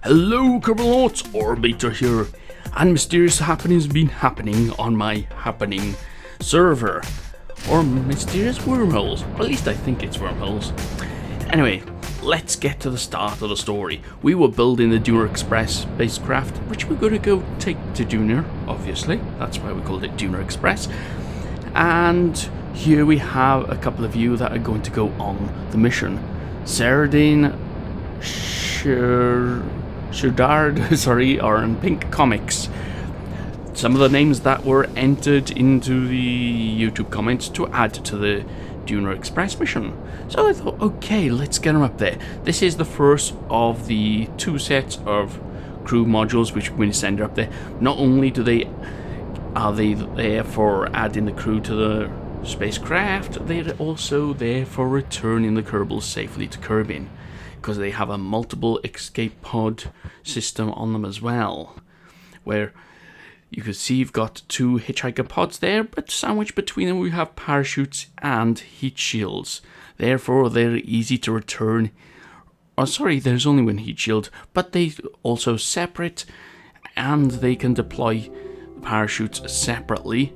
Hello Kerbal, Orbiter here, and mysterious happenings have been happening on my happening server, or mysterious wormholes, or at least I think it's wormholes. Anyway, let's get to the start of the story. We were building the Duna Express spacecraft, which we're going to go take to Duna, obviously, that's why we called it Duna Express, and here we have a couple of you that are going to go on the mission. Sardine Sherdard, are in Pink Comics. Some of the names that were entered into the YouTube comments to add to the Duna Express mission. So I thought, okay, let's get them up there. This is the first of the two sets of crew modules which we're going to send up there. Not only are they there for adding the crew to the spacecraft, they're also there for returning the Kerbal safely to Kerbin, because they have a multiple escape pod system on them as well, where you can see you've got two hitchhiker pods there, but sandwiched between them we have parachutes and heat shields. Therefore they're easy to return. Oh sorry, there's only one heat shield, but they also separate and they can deploy parachutes separately,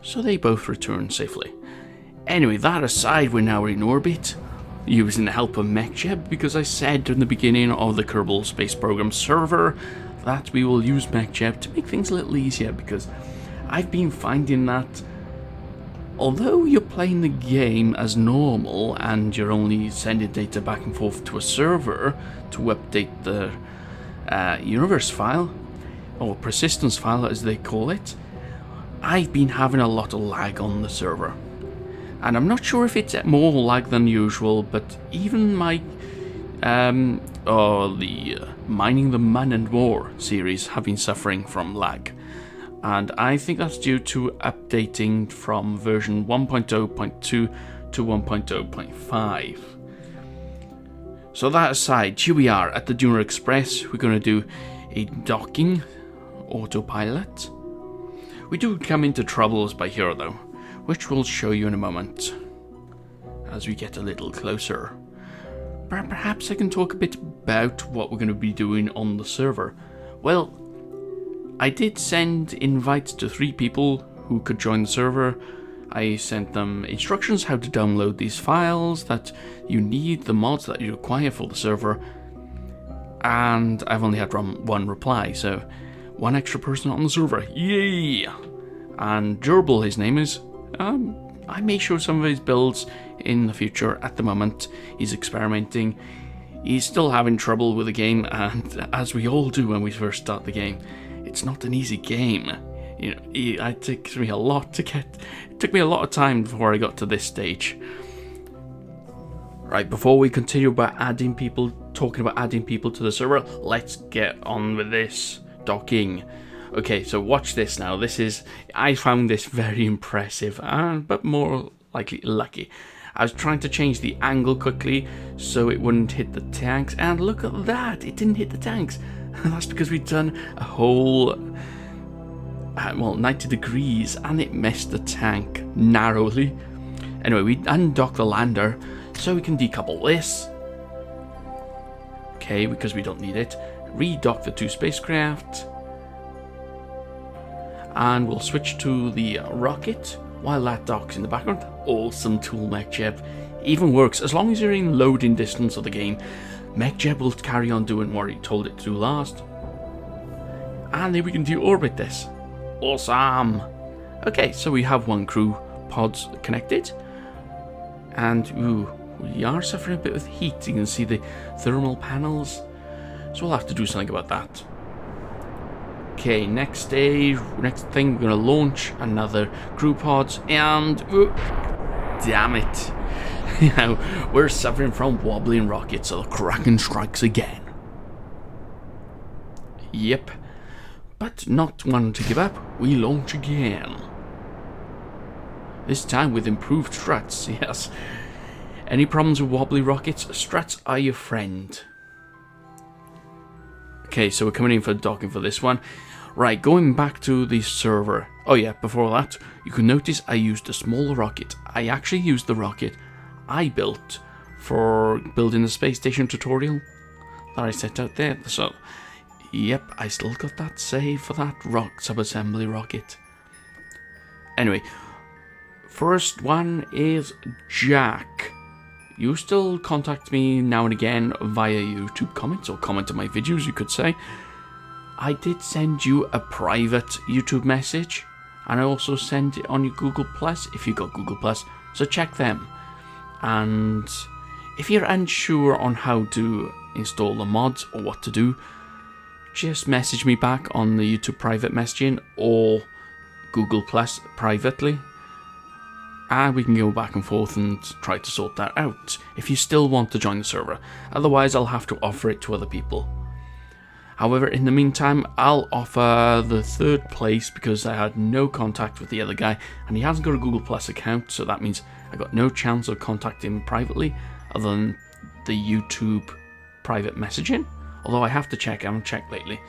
so they both return safely. Anyway, that aside, we're now in orbit, using the help of MechJeb, because I said in the beginning of the Kerbal Space Program server that we will use MechJeb to make things a little easier, because I've been finding that although you're playing the game as normal and you're only sending data back and forth to a server to update the universe file, or persistence file as they call it, I've been having a lot of lag on the server. And I'm not sure if it's more lag than usual, but even my the Mining the Man and More series have been suffering from lag. And I think that's due to updating from version 1.0.2 to 1.0.5. So that aside, here we are at the Duna Express. We're going to do a docking autopilot. We do come into troubles by here though, which we'll show you in a moment as we get a little closer. But perhaps I can talk a bit about what we're going to be doing on the server. Well, I did send invites to 3 people who could join the server. I sent them instructions how to download these files that you need, the mods that you require for the server, and I've only had one reply, so one extra person on the server, yay! And Kerbal, his name is. I may show some of his builds in the future. At the moment, he's experimenting. He's still having trouble with the game, and as we all do when we first start the game, it's not an easy game. You know, it took me a lot of time before I got to this stage. Right, before we continue about talking about adding people to the server, let's get on with this docking. Okay, so watch this now. I found this very impressive, but more likely lucky. I was trying to change the angle quickly so it wouldn't hit the tanks, and look at that, it didn't hit the tanks. And that's because we'd done a whole 90 degrees and it missed the tank narrowly. Anyway, we undocked the lander so we can decouple this. Okay, because we don't need it. Redock the 2 spacecraft. And we'll switch to the rocket while that docks in the background. Awesome tool, MechJeb. Even works as long as you're in loading distance of the game. MechJeb will carry on doing what he told it to do last. And then we can deorbit this. Awesome! Okay, so we have 1 crew pods connected. And we are suffering a bit with heat. You can see the thermal panels. So we'll have to do something about that. Okay, next thing, we're going to launch another crew pod, and damn it. You know, we're suffering from wobbling rockets, so the Kraken strikes again. Yep, but not one to give up, we launch again. This time with improved struts, yes. Any problems with wobbly rockets? Struts are your friend. Okay, so we're coming in for docking for this one. Right, going back to the server. Oh yeah, before that, you can notice I used a smaller rocket. I actually used the rocket I built for building the space station tutorial. that I set out there. So, yep, I still got that save for that sub-assembly rocket. Anyway, first one is Jack. You still contact me now and again via YouTube comments, or comment on my videos, you could say. I did send you a private YouTube message, and I also sent it on your Google Plus, if you got Google Plus, so check them. And if you're unsure on how to install the mods or what to do, just message me back on the YouTube private messaging or Google Plus privately, and we can go back and forth and try to sort that out if you still want to join the server. Otherwise, I'll have to offer it to other people. However, in the meantime, I'll offer the third place because I had no contact with the other guy and he hasn't got a Google Plus account, so that means I got no chance of contacting him privately other than the YouTube private messaging. Although I have to check, I haven't checked lately.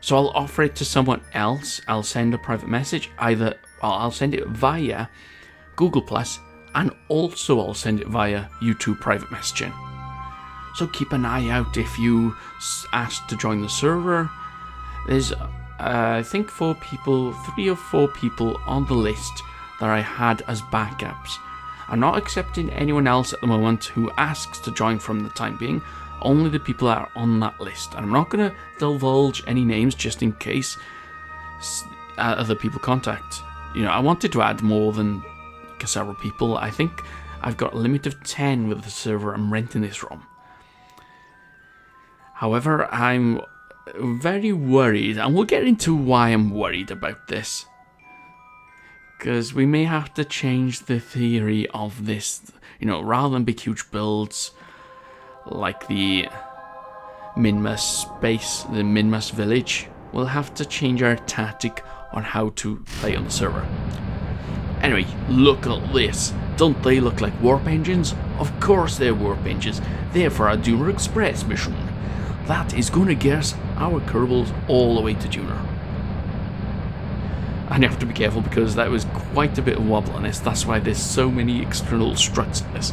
So I'll offer it to someone else. I'll send a private message, I'll send it via Google Plus, and also I'll send it via YouTube private messaging. So keep an eye out if you ask to join the server. There's, I think 3 or 4 people on the list that I had as backups. I'm not accepting anyone else at the moment who asks to join from the time being, only the people that are on that list. And I'm not going to divulge any names just in case other people contact. You know, I wanted to add more than several people. I think I've got a limit of 10 with the server I'm renting this from. However, I'm very worried, and we'll get into why I'm worried about this. Because we may have to change the theory of this, you know, rather than big huge builds like the Minmus Village, we'll have to change our tactic on how to play on the server. Anyway, look at this. Don't they look like warp engines? Of course they're warp engines. They're for our Duna Express mission. That is going to get us our Kerbals all the way to Duna. And you have to be careful because that was quite a bit of wobble on this. That's why there's so many external struts in this.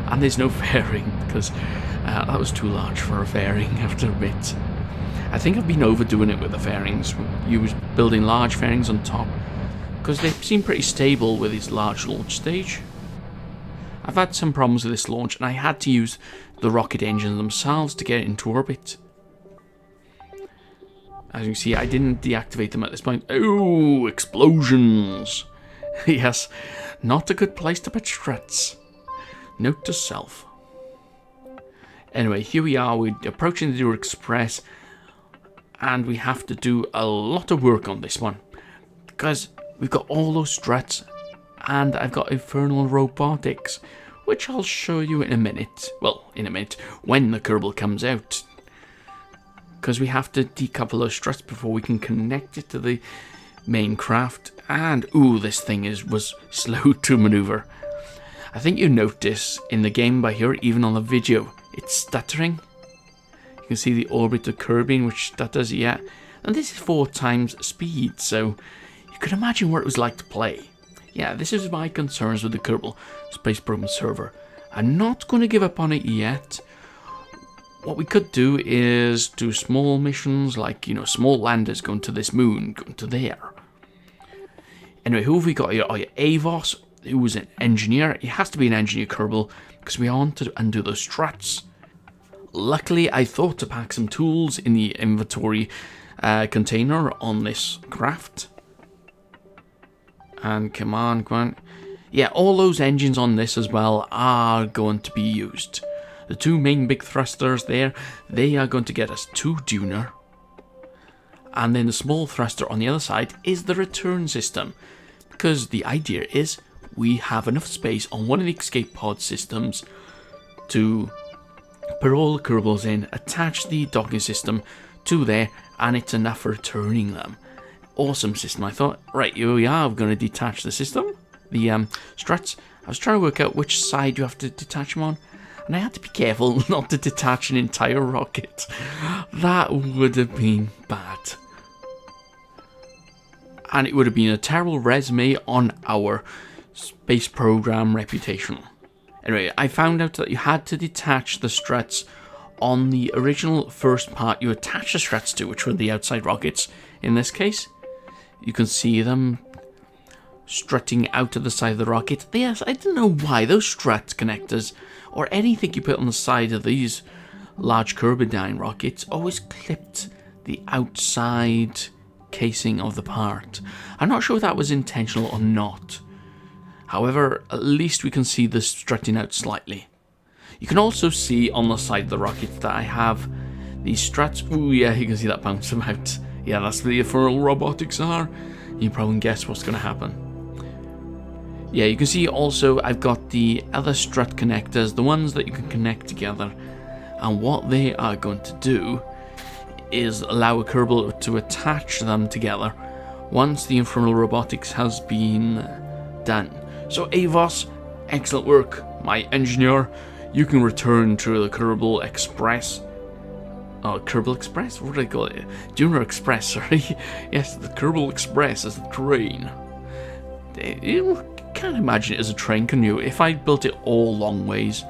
And there's no fairing because that was too large for a fairing, I have to admit. I think I've been overdoing it with the fairings. You was building large fairings on top because they seem pretty stable with this large launch stage. I've had some problems with this launch and I had to use the rocket engines themselves to get it into orbit. As you can see, I didn't deactivate them at this point. Oh, explosions! Yes, not a good place to put struts. Note to self. Anyway, here we are, we're approaching the Duna Express, and we have to do a lot of work on this one, because we've got all those struts, and I've got Infernal Robotics, which I'll show you in a minute. Well, in a minute, when the Kerbal comes out. Because we have to decouple those struts before we can connect it to the main craft. And, ooh, this thing was slow to maneuver. I think you notice in the game by here, even on the video, it's stuttering. You can see the orbit of Kerbal, which stutters, yeah. And this is 4 times speed, so you can imagine what it was like to play. Yeah, this is my concerns with the Kerbal Space Program server. I'm not going to give up on it yet. What we could do is do small missions, like, you know, small landers going to this moon, going to there. Anyway, who have we got here? Oh, yeah, Avos, who was an engineer. He has to be an engineer Kerbal, because we want to undo those struts. Luckily, I thought to pack some tools in the inventory container on this craft. And come on. Yeah, all those engines on this as well are going to be used. The 2 main big thrusters there, they are going to get us to Duna. And then the small thruster on the other side is the return system. Because the idea is we have enough space on one of the escape pod systems to put all the Kerbals in, attach the docking system to there, and it's enough for returning them. Awesome system. I thought, right, here we are, we're going to detach the system, the struts. I was trying to work out which side you have to detach them on, and I had to be careful not to detach an entire rocket. That would have been bad. And it would have been a terrible resume on our space program reputation. Anyway, I found out that you had to detach the struts on the original first part you attach the struts to, which were the outside rockets in this case. You can see them strutting out of the side of the rocket. Yes, I don't know why those strut connectors or anything you put on the side of these large Kerbal rockets always clipped the outside casing of the part. I'm not sure if that was intentional or not. However, at least we can see this strutting out slightly. You can also see on the side of the rocket that I have these struts. Ooh, yeah, you can see that bounce about. Yeah, that's what the infernal robotics are. You probably can guess what's going to happen. Yeah, you can see also I've got the other strut connectors, the ones that you can connect together. And what they are going to do is allow a Kerbal to attach them together once the infernal robotics has been done. So Avos, excellent work, my engineer. You can return to the Kerbal Express. Oh, Kerbal Express? What did I call it? Duna Express, sorry. Yes, the Kerbal Express is the train. You can't imagine it as a train, can you? If I built it all long ways.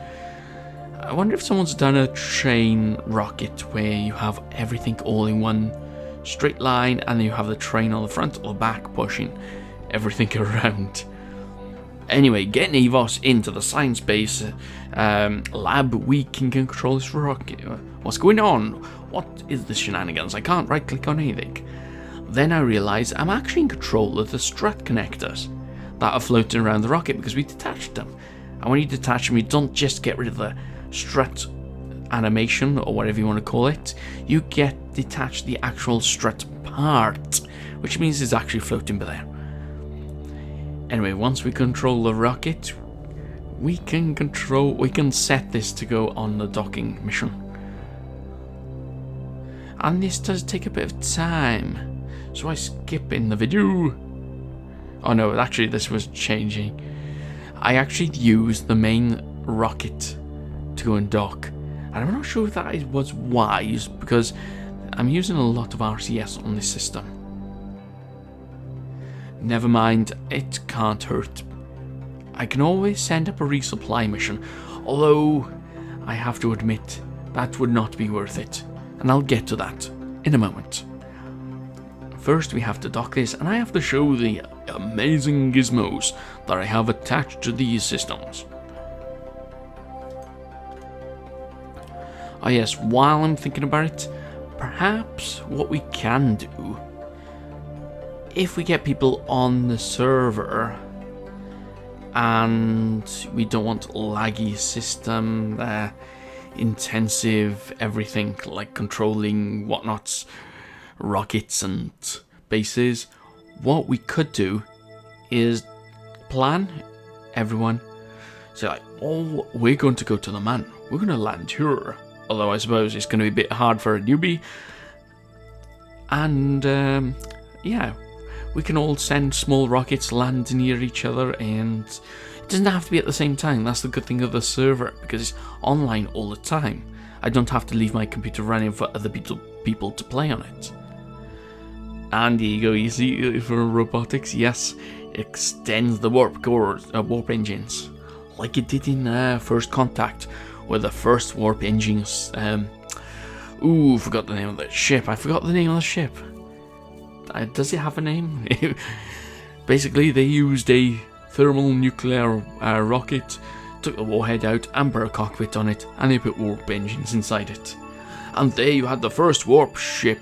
I wonder if someone's done a train rocket where you have everything all in one straight line and you have the train on the front or the back pushing everything around. Anyway, getting Avos into the science base lab, we can control this rocket. What's going on? What is this shenanigans? I can't right click on anything. Then I realise I'm actually in control of the strut connectors that are floating around the rocket because we detached them. And when you detach them, you don't just get rid of the strut animation or whatever you want to call it. You get detached the actual strut part, which means it's actually floating by there. Anyway, once we control the rocket, we can set this to go on the docking mission. And this does take a bit of time, so I skip in the video. Oh no, actually this was changing. I actually used the main rocket to go and dock, and I'm not sure if that was wise because I'm using a lot of RCS on this system. Never mind, it can't hurt. I can always send up a resupply mission, although I have to admit that would not be worth it, and I'll get to that in a moment. First we have to dock this, and I have to show the amazing gizmos that I have attached to these systems. Oh yes, while I'm thinking about it, perhaps what we can do, if we get people on the server and we don't want laggy system, intensive everything like controlling whatnots, rockets and bases, what we could do is plan everyone. So like, oh, we're going to go to the man. We're going to land here. Although I suppose it's going to be a bit hard for a newbie. And yeah, we can all send small rockets land near each other, and it doesn't have to be at the same time. That's the good thing of the server, because it's online all the time. I don't have to leave my computer running for other people to play on it. And here you go, you see, for robotics, yes, it extends the warp engines, like it did in First Contact, where the first warp engines, forgot the name of the ship. I forgot the name of the ship. Does it have a name? Basically, they used a thermal nuclear rocket, took the warhead out, and put a cockpit on it, and they put warp engines inside it. And there you had the first warp ship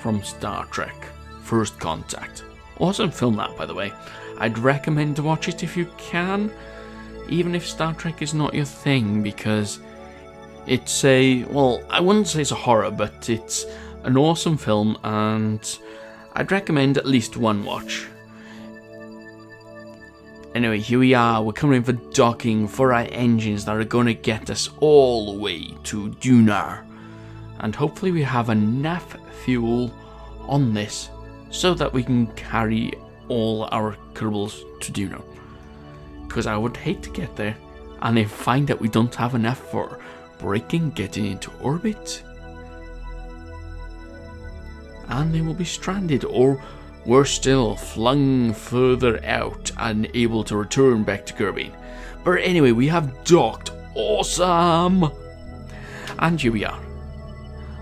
from Star Trek, First Contact. Awesome film that, by the way. I'd recommend to watch it if you can, even if Star Trek is not your thing, because it's I wouldn't say it's a horror, but it's an awesome film, and I'd recommend at least one watch. Anyway, here we are, we're coming in for docking for our engines that are going to get us all the way to Duna. And hopefully we have enough fuel on this so that we can carry all our Kerbals to Duna. Because I would hate to get there and then find that we don't have enough for getting into orbit. And they will be stranded, or worse still, flung further out and able to return back to Kerbal. But anyway, we have docked. Awesome! And here we are.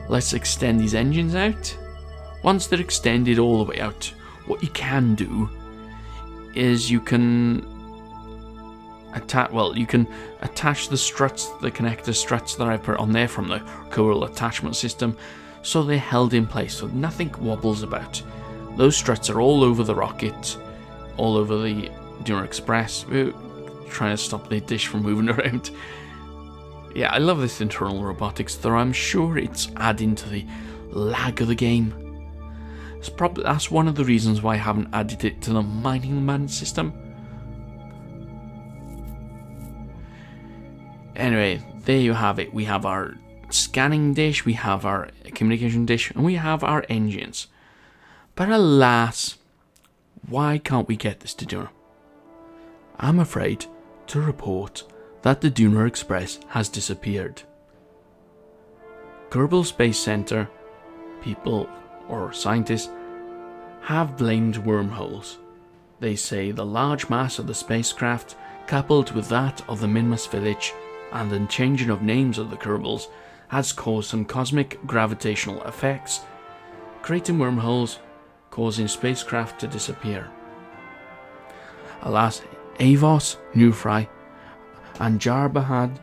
let's extend these engines out. Once they're extended all the way out, what you can do is you can attach the struts, the connector struts that I put on there from the Kerbal attachment system, so they're held in place, so nothing wobbles about. Those struts are all over the rocket, all over the Duna Express. We're trying to stop the dish from moving around. Yeah, I love this internal robotics, though I'm sure it's adding to the lag of the game. That's one of the reasons why I haven't added it to the Mining Man system. Anyway, there you have it. We have our scanning dish, we have our communication dish, and we have our engines. But alas, why can't we get this to Duna? I'm afraid to report that the Duna Express has disappeared. Kerbal Space Center people, or scientists, have blamed wormholes. They say the large mass of the spacecraft, coupled with that of the Minmus Village, and the changing of names of the Kerbals, has caused some cosmic gravitational effects, creating wormholes, causing spacecraft to disappear. Alas, Avos, Newfry, and Jarbahad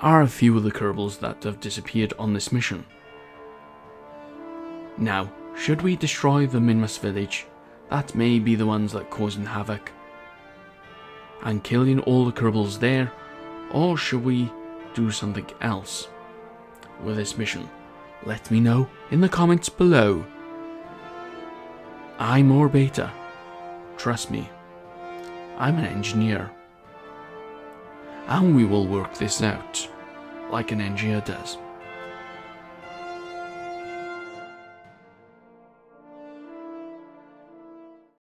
are a few of the Kerbals that have disappeared on this mission. Now, should we destroy the Minmus Village? That may be the ones that causing havoc and killing all the Kerbals there, or should we do something else with this mission? Let me know in the comments below. I'm more beta. Trust me, I'm an engineer. And we will work this out like an engineer does.